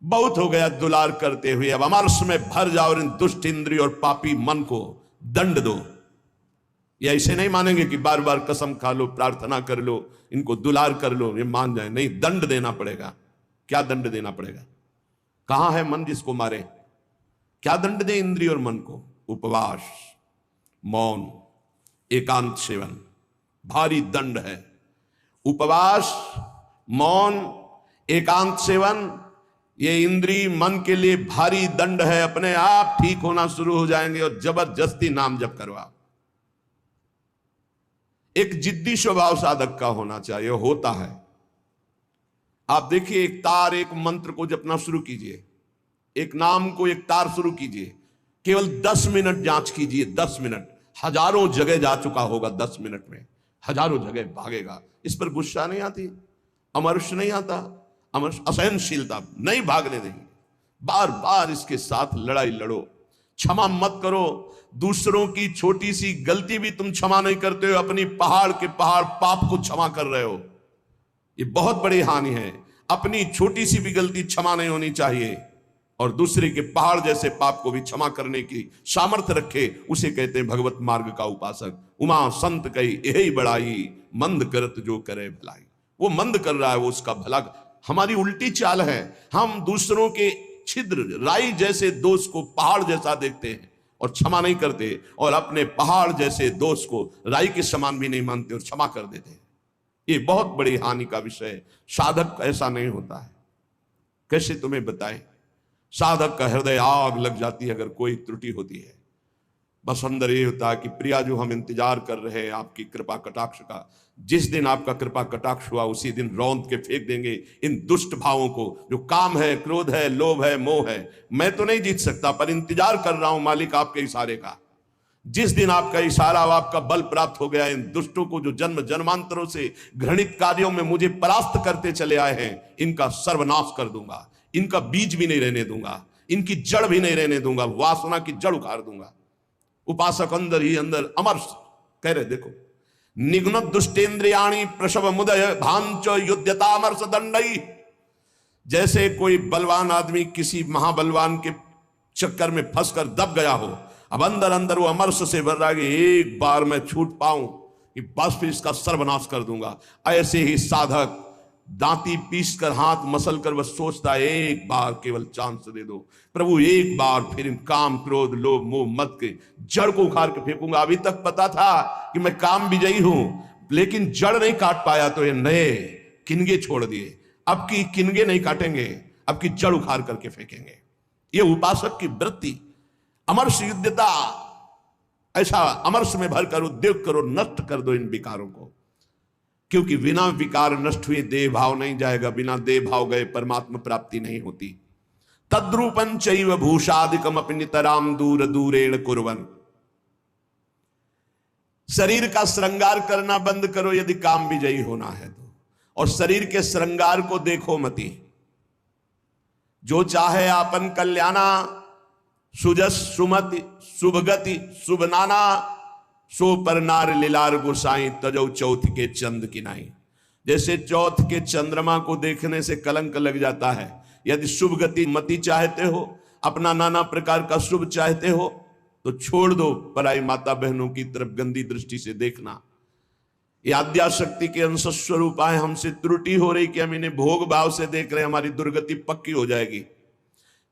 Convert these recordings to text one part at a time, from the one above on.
बहुत हो गया दुलार करते हुए, अब अमरस में भर जाओ और इन दुष्ट इंद्रिय और पापी मन को दंड दो। ये ऐसे नहीं मानेंगे कि बार बार कसम खा लो, प्रार्थना कर लो, इनको दुलार कर लो, ये मान जाए। नहीं, दंड देना पड़ेगा। क्या दंड देना पड़ेगा? कहां है मन जिसको मारे? क्या दंड दे इंद्रिय और मन को? उपवास, मौन, एकांत सेवन, भारी दंड है। उपवास, मौन, एकांत सेवन, ये इंद्रिय मन के लिए भारी दंड है। अपने आप ठीक होना शुरू हो जाएंगे और जबरदस्ती नाम जप करवा। एक जिद्दी स्वभाव साधक का होना चाहिए, होता है। आप देखिए, एक तार, एक मंत्र को जपना शुरू कीजिए, एक नाम को, एक तार शुरू कीजिए, केवल 10 मिनट जांच कीजिए। 10 मिनट, हजारों जगह जा चुका होगा। 10 मिनट में हजारों जगह भागेगा। इस पर गुस्सा नहीं आती, अमर्ष नहीं आता, अमर्ष असहनशीलता नहीं भागने देंगे। बार बार इसके साथ लड़ाई लड़ो। क्षमा मत करो। दूसरों की छोटी सी गलती भी तुम क्षमा नहीं करते हो, अपनी पहाड़ के पहाड़ पाप को क्षमा कर रहे हो। ये बहुत बड़ी हानि है। अपनी छोटी सी भी गलती क्षमा नहीं होनी चाहिए, और दूसरे के पहाड़ जैसे पाप को भी क्षमा करने की सामर्थ्य रखे, उसे कहते हैं भगवत मार्ग का उपासक। उमा संत कही यही बड़ाई, मंद करत जो करे भलाई। वो मंद कर रहा है, वो उसका भला। हमारी उल्टी चाल है, हम दूसरों के छिद्र राई जैसे दोष को पहाड़ जैसा देखते हैं और क्षमा नहीं करते, और अपने पहाड़ जैसे दोष को राई के समान भी नहीं मानते और क्षमा कर देते हैं। ये बहुत बड़ी हानि का विषय है। साधक ऐसा नहीं होता है। कैसे तुम्हें बताएं? साधक का हृदय आग लग जाती है अगर कोई त्रुटि होती है। बस अंदर ये होता है कि प्रिया जो हम इंतजार कर रहे हैं आपकी कृपा कटाक्ष का, जिस दिन आपका कृपा कटाक्ष हुआ उसी दिन रौंद के फेंक देंगे इन दुष्ट भावों को, जो काम है, क्रोध है, लोभ है, मोह है। मैं तो नहीं जीत सकता, पर इंतजार कर रहा हूं मालिक आपके इशारे का। जिस दिन आपका इशारा, आपका बल प्राप्त हो गया, इन दुष्टों को जो जन्म जन्मांतरों से घृणित कार्यों में मुझे परास्त करते चले आए हैं, इनका सर्वनाश कर दूंगा। इनका बीज भी नहीं रहने दूंगा, इनकी जड़ भी नहीं रहने दूंगा, वासना की जड़ उखाड़ दूंगा। उपासक अंदर ही अंदर अमर कह रहे, देखो, निघ्न दुष्टेन्द्रियाणी प्रसव मुदय भांच युद्धतामर्ष दंडई। जैसे कोई बलवान आदमी किसी महाबलवान के चक्कर में फंसकर दब गया हो, अब अंदर अंदर वो अमर्ष से भर रहा है कि एक बार मैं छूट पाऊं कि बस फिर इसका सर्वनाश कर दूंगा। ऐसे ही साधक दांती पीस कर, हाथ मसल कर बस सोचता है, एक बार केवल चांस दे दो प्रभु, एक बार फिर इन काम, क्रोध, लोभ, मोह, मत के जड़ को उखाड़ के फेंकूंगा। अभी तक पता था कि मैं काम विजयी हूं, लेकिन जड़ नहीं काट पाया तो ये नए किनगे छोड़ दिए। अब की किनगे नहीं काटेंगे, अब की जड़ उखाड़ करके फेंकेंगे। ये उपासक की वृत्ति, अमर्ष युद्धता। ऐसा अमर्ष में भरकर उद्योग करो, नष्ट कर दो इन विकारों को, क्योंकि बिना विकार नष्ट हुए देह भाव नहीं जाएगा। बिना देह भाव गए परमात्मा प्राप्ति नहीं होती। तद्रूपं चैव भूषादिकम अपि नितराम दूर दूरेण कुर्वन्। शरीर का श्रृंगार करना बंद करो यदि काम विजयी होना है तो, और शरीर के श्रृंगार को देखो मती। जो चाहे आपन कल्याणा, सुजस सुमति शुभगति शुभ नाना, सो पर नार लीलार गोसाई तजौ चौथ के चंद की नाई। जैसे चौथ के चंद्रमा को देखने से कलंक लग जाता है, यदि शुभ गति मति चाहते हो, अपना नाना प्रकार का शुभ चाहते हो, तो छोड़ दो पराई माता बहनों की तरफ गंदी दृष्टि से देखना। ये आद्याशक्ति के अंश स्वरूप आए, हमसे त्रुटि हो रही कि हम इन्हें भोग भाव से देख रहे हैं, हमारी दुर्गति पक्की हो जाएगी।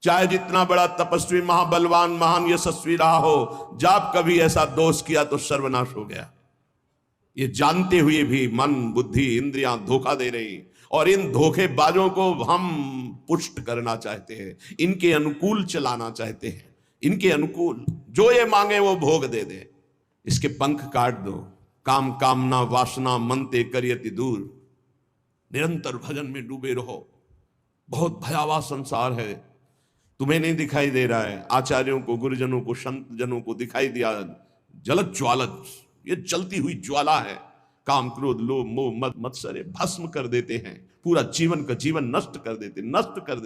चाहे जितना बड़ा तपस्वी, महाबलवान, महान यशस्वी रहा हो, जब कभी ऐसा दोष किया तो सर्वनाश हो गया। ये जानते हुए भी मन, बुद्धि, इंद्रियां धोखा दे रही, और इन धोखेबाजों को हम पुष्ट करना चाहते हैं, इनके अनुकूल चलाना चाहते हैं, इनके अनुकूल जो ये मांगे वो भोग दे दे। इसके पंख काट दो। काम कामना वासना मनते करियति दूर। निरंतर भजन में डूबे रहो। बहुत भयावह संसार है, तुम्हें नहीं दिखाई दे रहा है, आचार्यों को, गुरुजनों को, संत जनों को दिखाई दिया। जलत ज्वालत, ये जलती हुई ज्वाला है। काम, क्रोध, लोभ, मोह, मद, मत्सर भस्म कर देते हैं, पूरा जीवन का जीवन नष्ट कर देते, नष्ट कर देते।